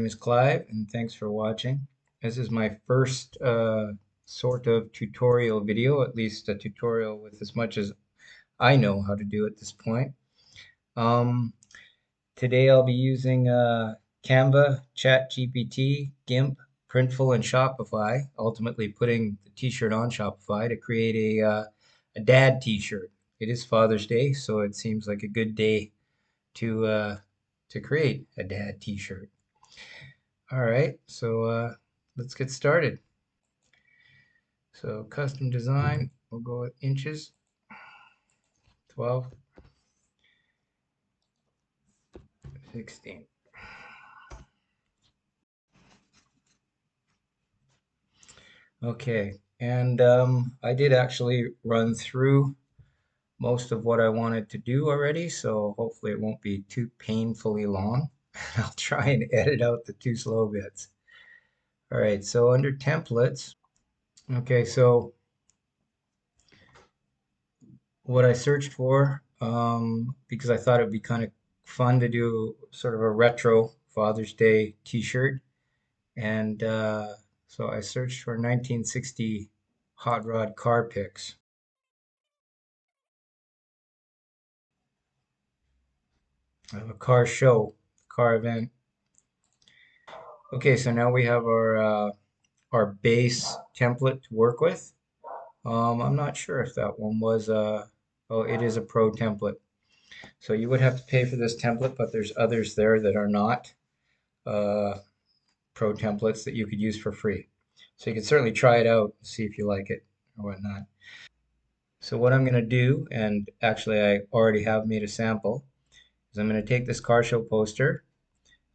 name is Clive, and thanks for watching. This is my first sort of tutorial video, at least a tutorial with as much as I know how to do at this point. Um, Today I'll be using Canva, GPT, Gimp, Printful, and Shopify, ultimately putting the t-shirt on Shopify to create a dad t-shirt. It is Father's Day, so it seems like a good day to create a dad t-shirt. All right, so let's get started. So custom design, we'll go with inches, 12, 16. Okay, and I did actually run through most of what I wanted to do already, so hopefully it won't be too painfully long. I'll try and edit out the too slow bits. All right, so under templates, okay, so what I searched for, because I thought it would be kind of fun to do sort of a retro Father's Day t-shirt. And so I searched for 1960 hot rod car pics. A car show, car event. Okay, so now we have our base template to work with. I'm not sure if that one was oh, it is a pro template. So you would have to pay for this template, but there's others there that are not uh, pro templates that you could use for free. So you can certainly try it out, see if you like it or whatnot. So what I'm going to do, and actually I already have made a sample, is I'm going to take this car show poster,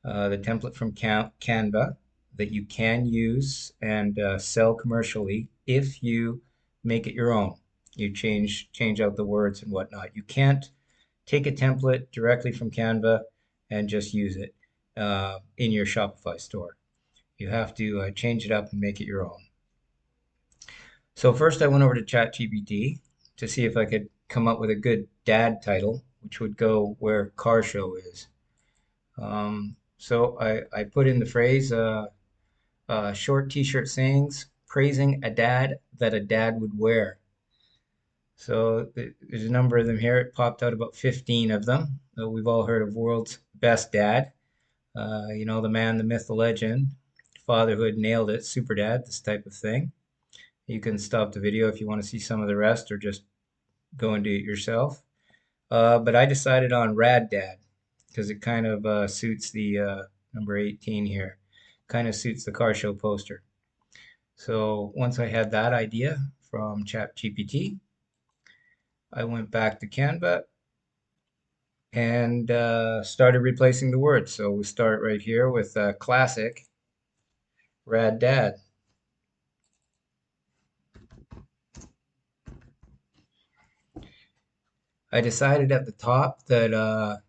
the template from Canva that you can use and sell commercially if you make it your own. You change out the words and whatnot. You can't take a template directly from Canva and just use it in your Shopify store. You have to change it up and make it your own. So first I went over to ChatGPT to see if I could come up with a good dad title, which would go where car show is. So I put in the phrase short t-shirt sayings praising a dad that a dad would wear. So there's a number of them here. It popped out about 15 of them. We've all heard of World's Best Dad. You know, the man, the myth, the legend. Fatherhood nailed it. Super dad, this type of thing. You can stop the video if you want to see some of the rest or just go and do it yourself. But I decided on RAD DAD because it kind of suits the number 18 here. Kind of suits the car show poster. So once I had that idea from ChatGPT, I went back to Canva and started replacing the words. So we start right here with classic RAD DAD. I decided at the top that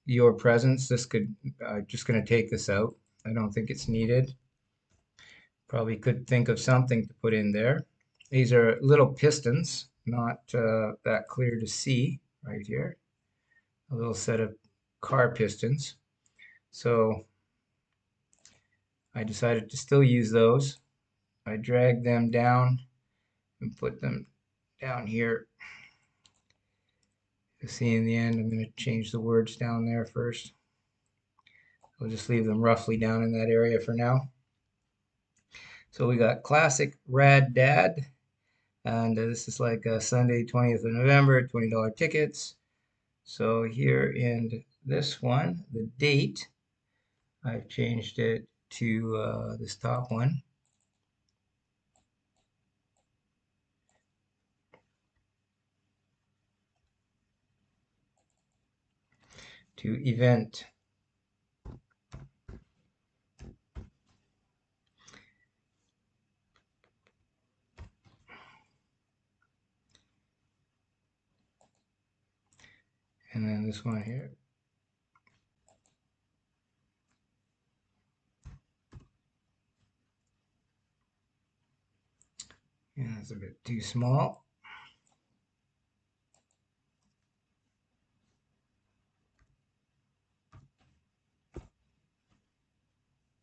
your presence, this could, just going to take this out. I don't think it's needed. Probably could think of something to put in there. These are little pistons, not that clear to see right here. A little set of car pistons. So I decided to still use those. I dragged them down and put them down here. You see in the end, I'm going to change the words down there first. I'll just leave them roughly down in that area for now. So we got classic RAD DAD, and this is like Sunday, 20th of November, $20 tickets. So here in this one, the date, I've changed it to this top one. To event. And then this one here. And that's a bit too small.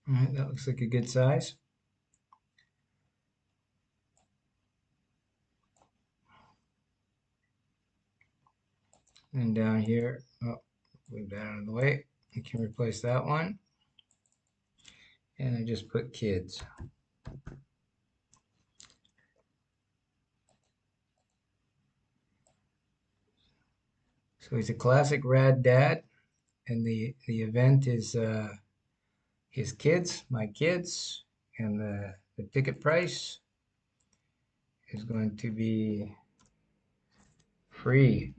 All right, that looks like a good size. And down here, oh, move that out of the way. You can replace that one. And I just put kids. So he's a classic RAD dad, and the event is his kids, my kids, and the ticket price is going to be free.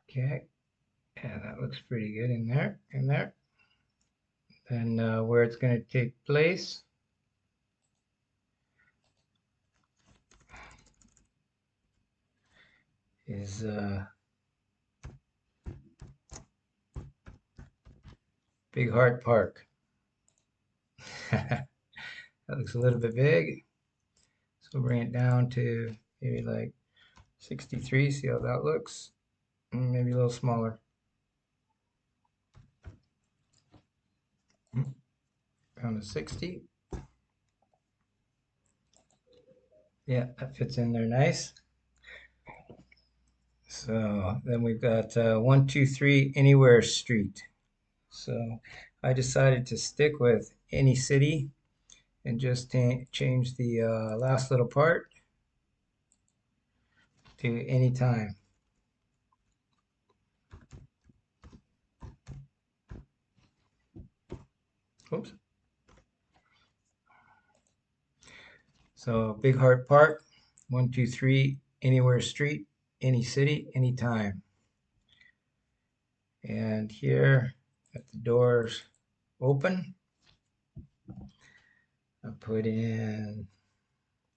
Okay, yeah, that looks pretty good in there, Then where it's going to take place is Big Heart Park. That looks a little bit big, so bring it down to maybe like 63. See how that looks? Maybe a little smaller. Down to 60. Yeah, that fits in there nice. So then we've got 123 Anywhere Street. So I decided to stick with any city and just change the last little part to any time. Oops. So Big Heart Park, 123 Anywhere Street, any city, anytime. And here at the doors open, I put in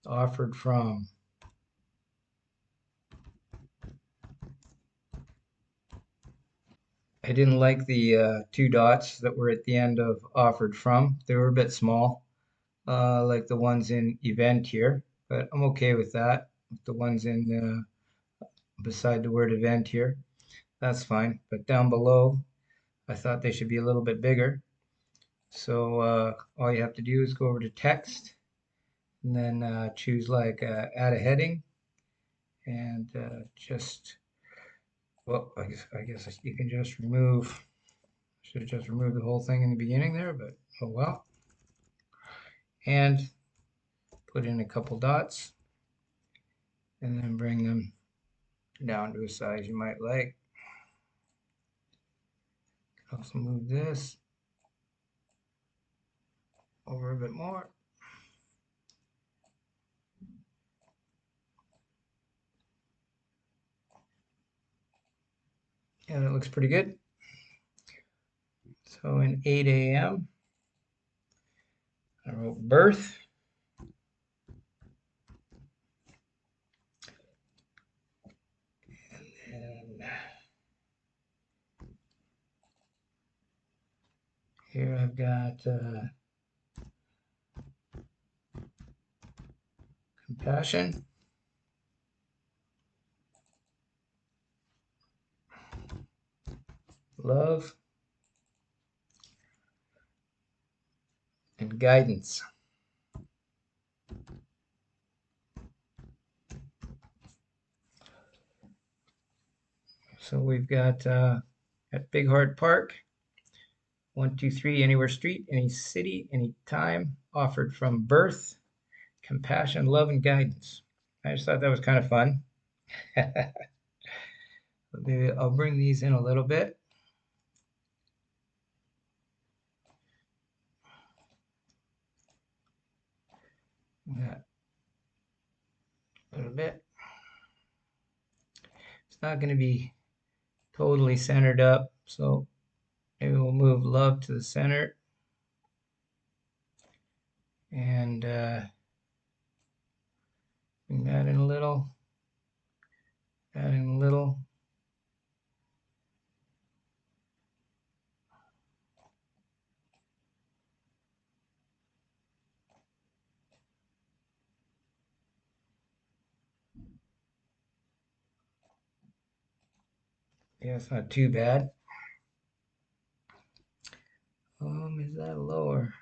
offered from. I didn't like the two dots that were at the end of offered from. They were a bit small, like the ones in event here, but I'm okay with that. The ones in beside the word event here, that's fine. But down below, I thought they should be a little bit bigger. So all you have to do is go over to text and then choose like add a heading and just, well, I guess you can just remove, should have just removed the whole thing in the beginning there, but oh well. And put in a couple dots and then bring them down to a size you might like. Also move this over a bit more. And it looks pretty good. So in 8 a.m., I wrote birth. And here I've got compassion, love, and guidance. So we've got at Big Heart Park, 123 Anywhere Street, any city, any time, offered from birth, compassion, love, and guidance. I just thought that was kind of fun. Maybe I'll bring these in a little bit. Yeah, a little bit. It's not going to be totally centered up, so maybe we'll move love to the center and bring that in a little, that in a little. Yeah, it's not too bad. Is that lower?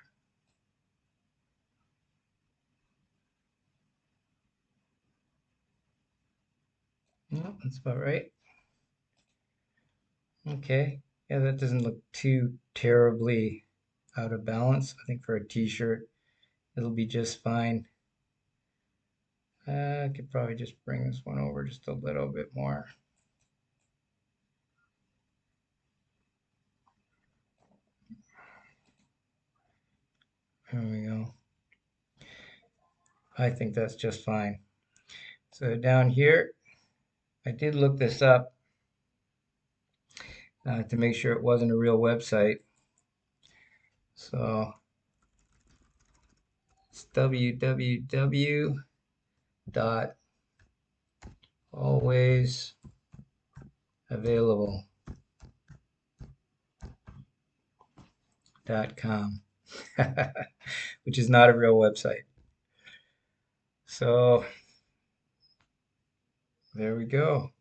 No, that's about right. Okay. Yeah, that doesn't look too terribly out of balance. I think for a t-shirt, it'll be just fine. I could probably just bring this one over just a little bit more. There we go. I think that's just fine. So down here, I did look this up to make sure it wasn't a real website. So it's www.alwaysavailable.com, which is not a real website. So there we go.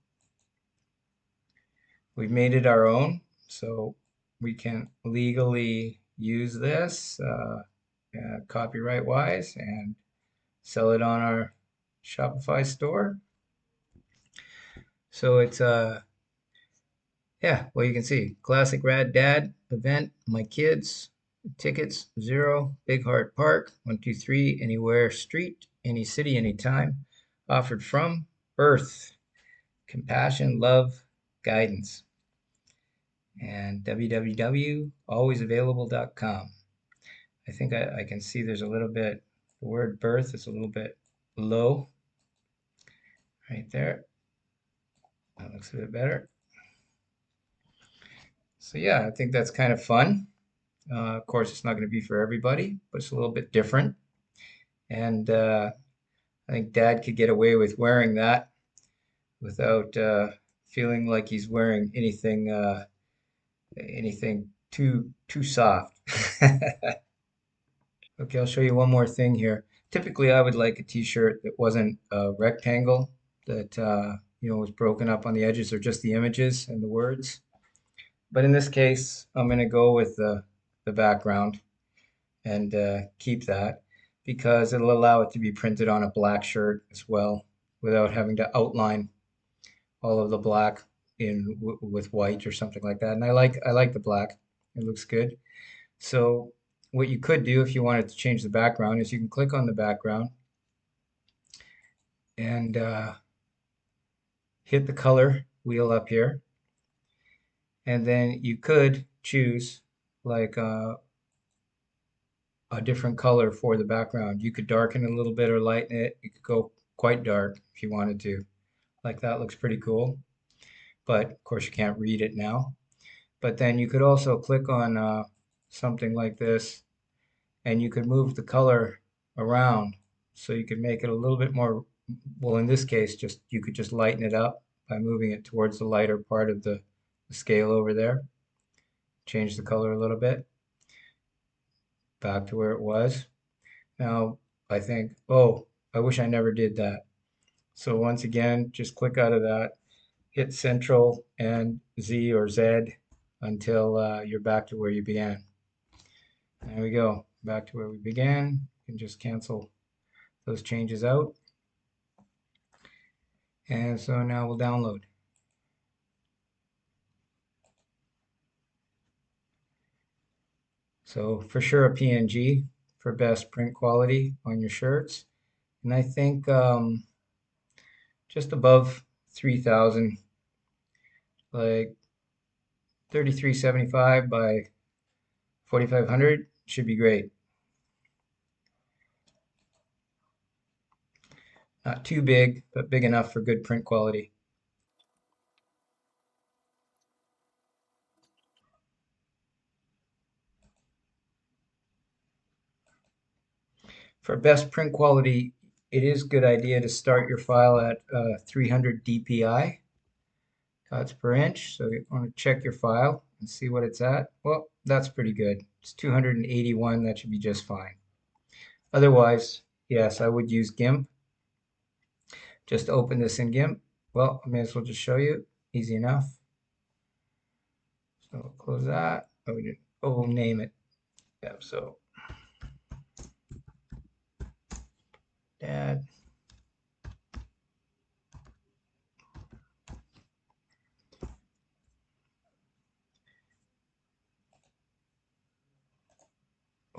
We've made it our own, so we can legally use this copyright wise and sell it on our Shopify store. So it's yeah, well you can see classic RAD DAD event, my kids, tickets 0, Big Heart Park, 123 Anywhere Street, any city, anytime, offered from Earth, compassion, love, guidance, and www.alwaysavailable.com. I think I can see there's a little bit, the word birth is a little bit low right there. That looks a bit better. So yeah, I think that's kind of fun. Of course, it's not going to be for everybody, but it's a little bit different. And I think Dad could get away with wearing that without feeling like he's wearing anything too soft. Okay, I'll show you one more thing here. Typically, I would like a t-shirt that wasn't a rectangle, that was broken up on the edges or just the images and the words. But in this case, I'm going to go with the background and keep that because it'll allow it to be printed on a black shirt as well without having to outline all of the black with white or something like that. And I like the black. It looks good. So what you could do if you wanted to change the background is you can click on the background and hit the color wheel up here. And then you could choose like a different color for the background. You could darken it a little bit or lighten it. You could go quite dark if you wanted to. Like that looks pretty cool. But of course you can't read it now. But then you could also click on something like this and you could move the color around. So you could make it a little bit more, well, in this case, just you could just lighten it up by moving it towards the lighter part of the scale over there. Change the color a little bit back to where it was. Now I think, oh, I wish I never did that. So once again, just click out of that, hit Central and Z or Z until you're back to where you began. There we go, back to where we began. You can just cancel those changes out. And so now we'll download. So for sure a PNG for best print quality on your shirts. And I think just above 3,000, like 3375 by 4,500 should be great. Not too big, but big enough for good print quality. For best print quality, it is a good idea to start your file at 300 dpi, dots per inch. So you want to check your file and see what it's at. Well, that's pretty good. It's 281. That should be just fine. Otherwise, yes, I would use Gimp. Just open this in Gimp. Well, I may as well just show you. Easy enough. So close that. Oh, we didn't. Oh, name it. Yeah. So dad.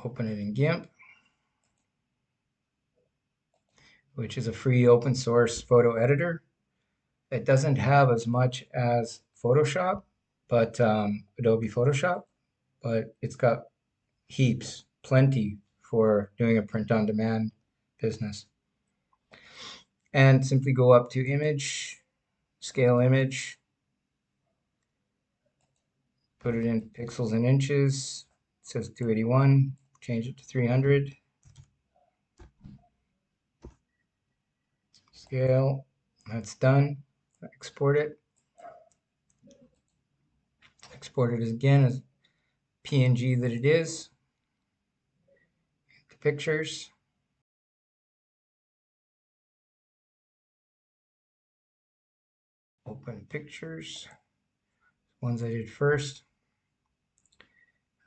Open it in Gimp, which is a free open source photo editor. It doesn't have as much as Photoshop, but Adobe Photoshop, but it's got heaps, plenty for doing a print on demand business. And simply go up to image, scale image, put it in pixels and inches. It says 281, change it to 300. Scale, that's done. Export it. Export it again as PNG that it is. The pictures. Open pictures. Ones I did first.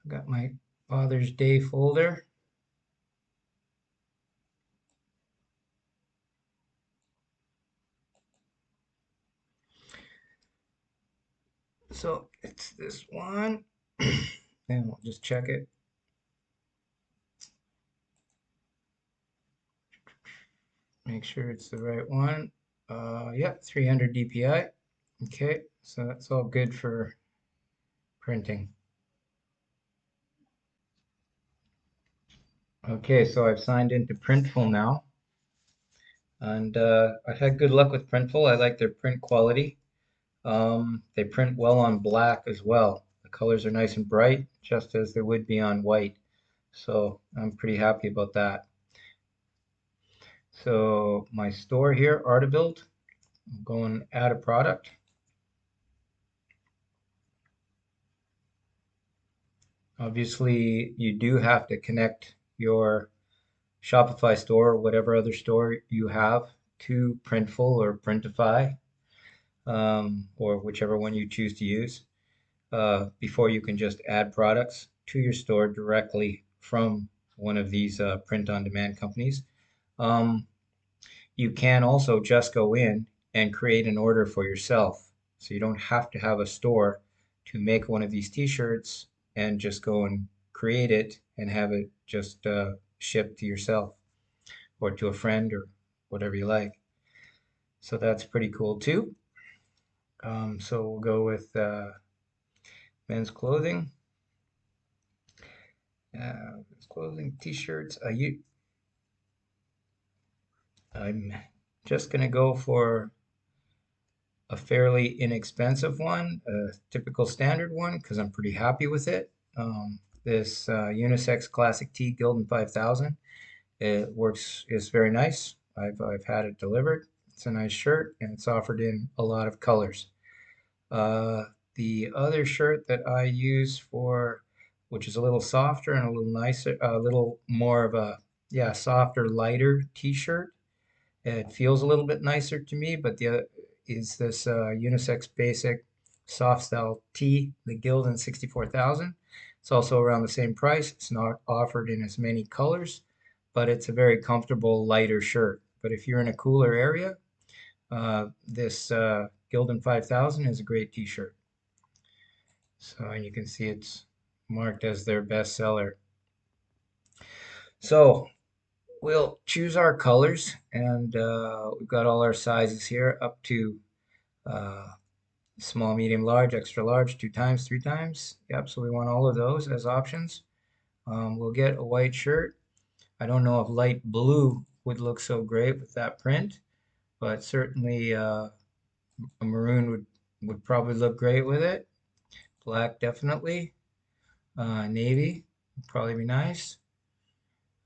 I've got my Father's Day folder. So it's this one. And we'll just check it. Make sure it's the right one. Yeah, 300 DPI. Okay, so that's all good for printing. Okay, so I've signed into Printful now, and I've had good luck with Printful. I like their print quality. They print well on black as well. The colors are nice and bright, just as they would be on white. So I'm pretty happy about that. So my store here, Artabuild, I'm going to add a product. Obviously, you do have to connect your Shopify store or whatever other store you have to Printful or Printify, or whichever one you choose to use, before you can just add products to your store directly from one of these print-on-demand companies. Um, you can also just go in and create an order for yourself. So you don't have to have a store to make one of these t-shirts and just go and create it and have it just shipped to yourself or to a friend or whatever you like. So that's pretty cool too. So we'll go with men's clothing. Men's clothing, t-shirts. I'm just gonna go for a fairly inexpensive one, a typical standard one, because I'm pretty happy with it. This unisex classic tee Gildan 5000. It works, it's very nice. I've had it delivered. It's a nice shirt and it's offered in a lot of colors. Uh, the other shirt that I use for, which is a little softer and a little nicer, a little more of a, yeah, softer, lighter t-shirt. It feels a little bit nicer to me, but the other is this unisex basic soft style tee, the Gildan 64,000. It's also around the same price. It's not offered in as many colors, but it's a very comfortable lighter shirt. But if you're in a cooler area, this Gildan 5000 is a great t-shirt. So, and you can see it's marked as their best seller. So we'll choose our colors, and we've got all our sizes here up to uh, small, medium, large, extra large, 2 times, 3 times. Yep, so we want all of those as options. We'll get a white shirt. I don't know if light blue would look so great with that print, but certainly a maroon would probably look great with it. Black definitely. Navy would probably be nice.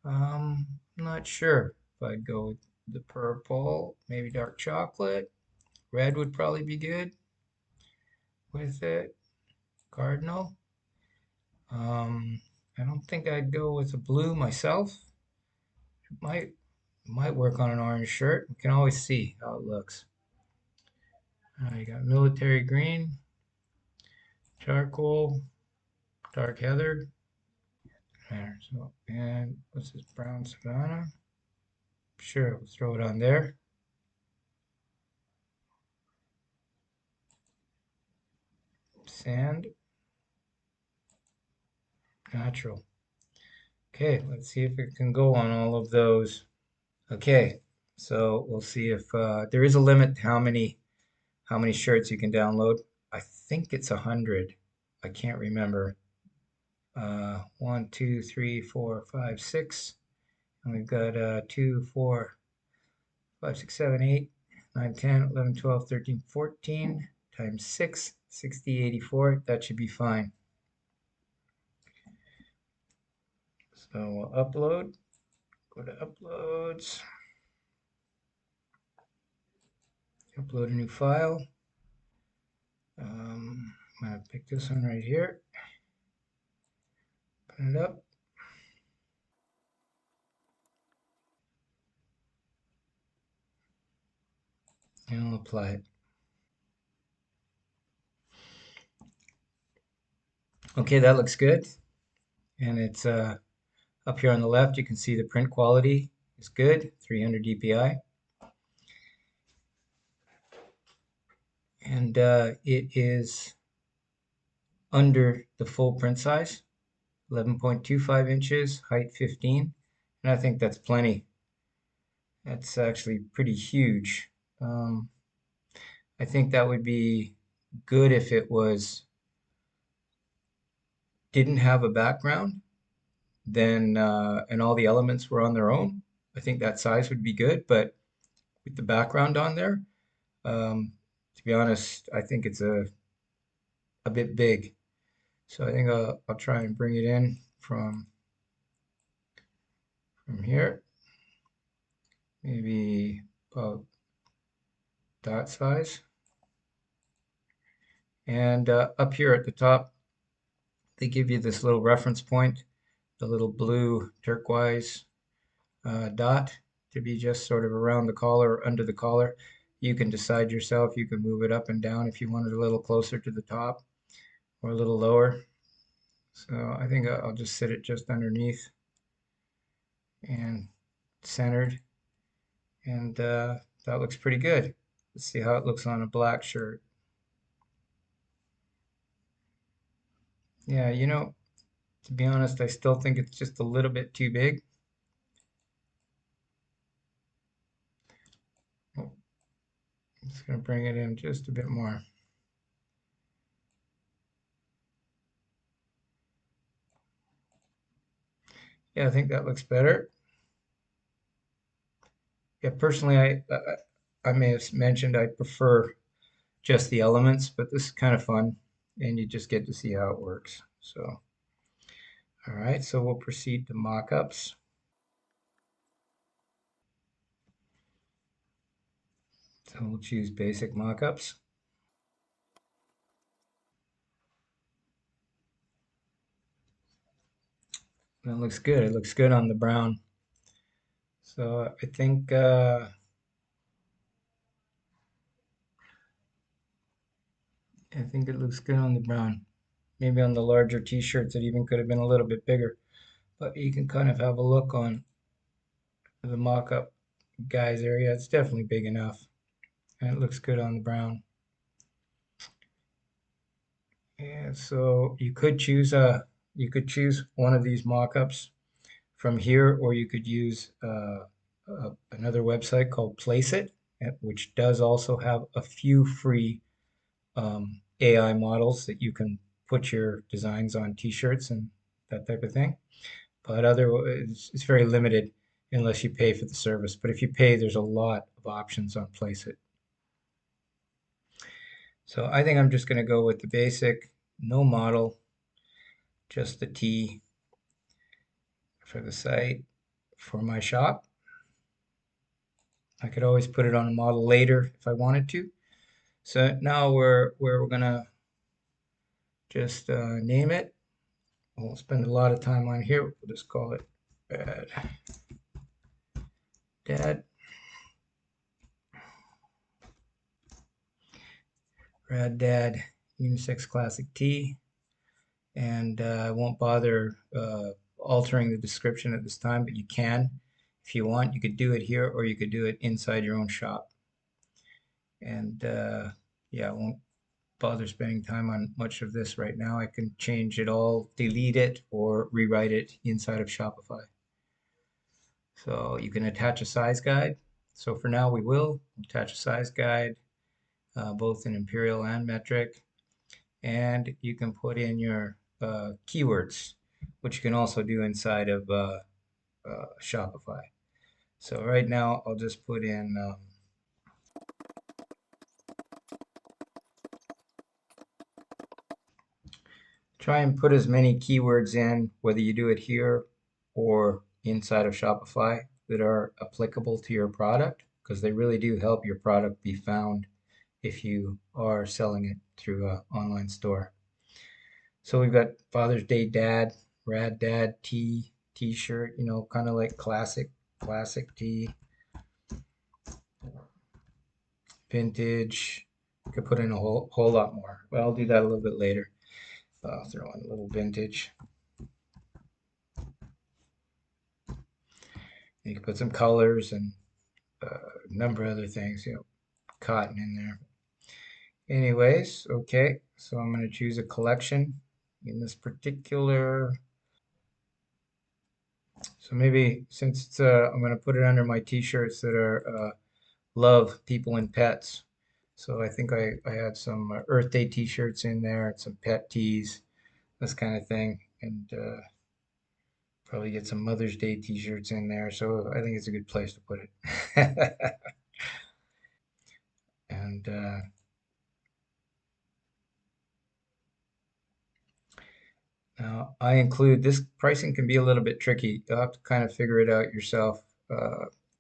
I'm not sure if I'd go with the purple, maybe dark chocolate. Red would probably be good with it. Cardinal. I don't think I'd go with a blue myself. It might work on an orange shirt. We can always see how it looks. You got military green. charcoal, dark heather. There. So, and what's this, brown savannah? Sure, we'll throw it on there. Sand, natural. Okay, let's see if it can go on all of those. Okay, so we'll see if there is a limit to how many shirts you can download. I think it's 100. I can't remember. 1, 2, 3, 4, 5, 6. And we've got 2, 4, 5, 6, 7, 8, 9, 10, 11, 12, 13, 14 times 6, 60, 84. That should be fine. So we'll upload. Go to uploads. Upload a new file. I'm going to pick this one right here. Open it up. And I'll apply it. Okay, that looks good. And it's up here on the left, you can see the print quality is good, 300 dpi. And it is under the full print size, 11.25 inches, height 15. And I think that's plenty. That's actually pretty huge. I think that would be good if it didn't have a background, then and all the elements were on their own. I think that size would be good, but with the background on there, to be honest, I think it's a bit big. So I think I'll try and bring it in from here, maybe about that size. And up here at the top, they give you this little reference point, the little blue turquoise dot to be just sort of around the collar or under the collar. You can decide yourself. You can move it up and down if you want it a little closer to the top or a little lower. So I think I'll just sit it just underneath and centered. And that looks pretty good. Let's see how it looks on a black shirt. Yeah, to be honest, I still think it's just a little bit too big. Oh, I'm just going to bring it in just a bit more. Yeah, I think that looks better. Yeah, personally, I may have mentioned I prefer just the elements, but this is kind of fun, and you just get to see how it works. So, all right, so we'll proceed to mock-ups. So we'll choose basic mock-ups. That looks good. It looks good on the brown. So I think it looks good on the brown. Maybe on the larger t-shirts it even could have been a little bit bigger. But you can kind of have a look on the mock-up guys area. It's definitely big enough. And it looks good on the brown. And so you could choose one of these mock-ups from here, or you could use another website called Placeit, which does also have a few free AI models that you can put your designs on t-shirts and that type of thing. But otherwise, it's very limited unless you pay for the service. But if you pay, there's a lot of options on Placeit. So I think I'm just going to go with the basic, no model, just the T for the site for my shop. I could always put it on a model later if I wanted to. So now we're going to just name it. I won't spend a lot of time on here. We'll just call it RAD DAD. RAD DAD unisex classic tee, and I won't bother altering the description at this time, but you can. If you want, you could do it here, or you could do it inside your own shop. And yeah, I won't bother spending time on much of this right now. I can change it all, delete it, or rewrite it inside of Shopify. So you can attach a size guide. So for now, we will attach a size guide, both in imperial and metric. And you can put in your keywords, which you can also do inside of Shopify. So right now, I'll just put in try and put as many keywords in, whether you do it here or inside of Shopify, that are applicable to your product, because they really do help your product be found if you are selling it through an online store. So we've got Father's Day Dad, RAD Dad tee, t-shirt, kind of like classic tee, vintage. Could put in a whole lot more, but I'll do that a little bit later. I'll throw in a little vintage. You can put some colors and a number of other things, cotton in there. Anyways, okay, so I'm going to choose a collection in this particular. So maybe since I'm going to put it under my t-shirts that are love, people, and pets. So I think I had some Earth Day t-shirts in there, some pet tees, this kind of thing, and probably get some Mother's Day t-shirts in there. So I think it's a good place to put it. And now I include this pricing can be a little bit tricky. You'll have to kind of figure it out yourself.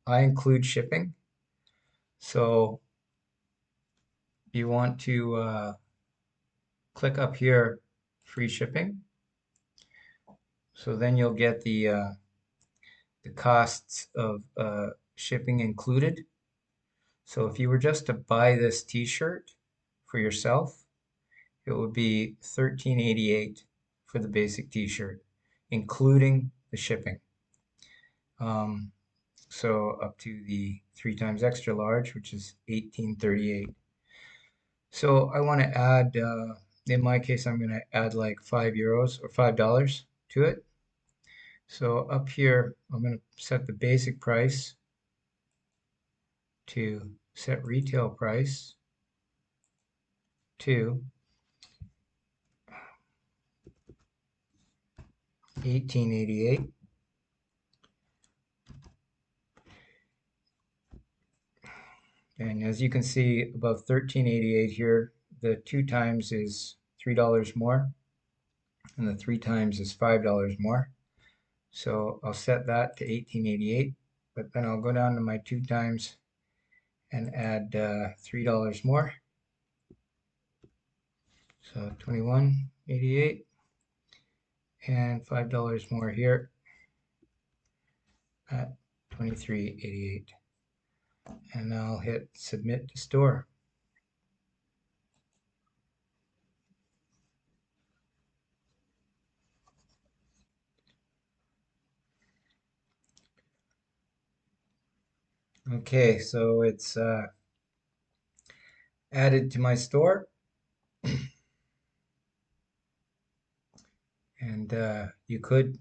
I include shipping. So you want to click up here, free shipping. So then you'll get the costs of shipping included. So if you were just to buy this t-shirt for yourself, it would be $13.88 for the basic t-shirt, including the shipping. So up to the 3 times extra large, which is $18.38. So I want to add, in my case, I'm going to add like €5 or $5 to it. So up here, I'm going to set the basic price to set retail price to $18.88. And as you can see above $13.88 here, the 2 times is $3 more, and the 3 times is $5 more. So I'll set that to $18.88, but then I'll go down to my 2 times and add $3 more. So $21.88 and $5 more here at $23.88. And I'll hit submit to store. Okay, so it's added to my store, and you could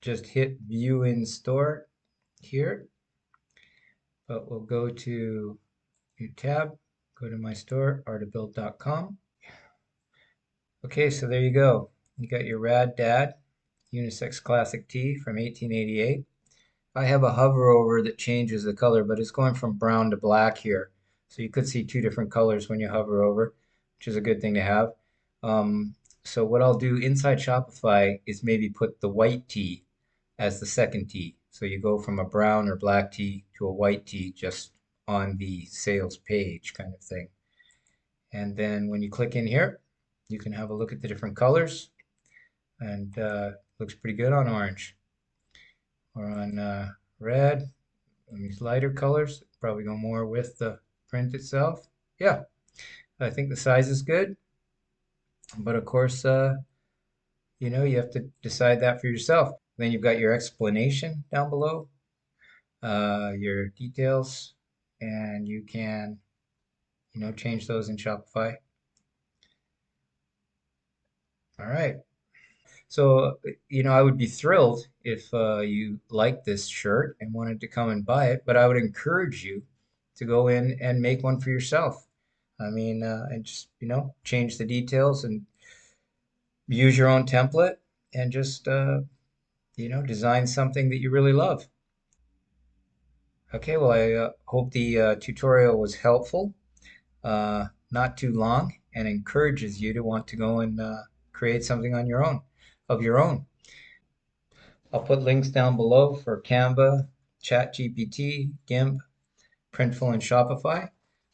just hit view in store here, but we'll go to new tab, go to my store, artofbuild.com. Okay, so there you go. You got your RAD DAD unisex classic tee from 1888. I have a hover over that changes the color, but it's going from brown to black here. So you could see 2 different colors when you hover over, which is a good thing to have. So what I'll do inside Shopify is maybe put the white tee as the second tee. So you go from a brown or black tee to a white tee just on the sales page kind of thing. And then when you click in here, you can have a look at the different colors, and looks pretty good on orange or on red. And these lighter colors probably go more with the print itself. Yeah, I think the size is good. But of course, you have to decide that for yourself. Then you've got your explanation down below, your details, and you can, change those in Shopify. All right. So, I would be thrilled if you liked this shirt and wanted to come and buy it, but I would encourage you to go in and make one for yourself. I mean, and just, change the details and use your own template and just, design something that you really love. Okay, well, I hope the tutorial was helpful, not too long, and encourages you to want to go and create something on your own, of your own. I'll put links down below for Canva, ChatGPT, Gimp, Printful, and Shopify,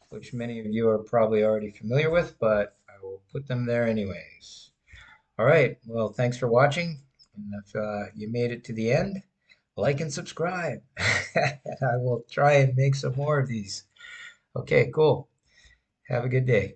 which many of you are probably already familiar with, but I will put them there anyways. All right, well, thanks for watching. And if you made it to the end, like and subscribe. And I will try and make some more of these. Okay, cool. Have a good day.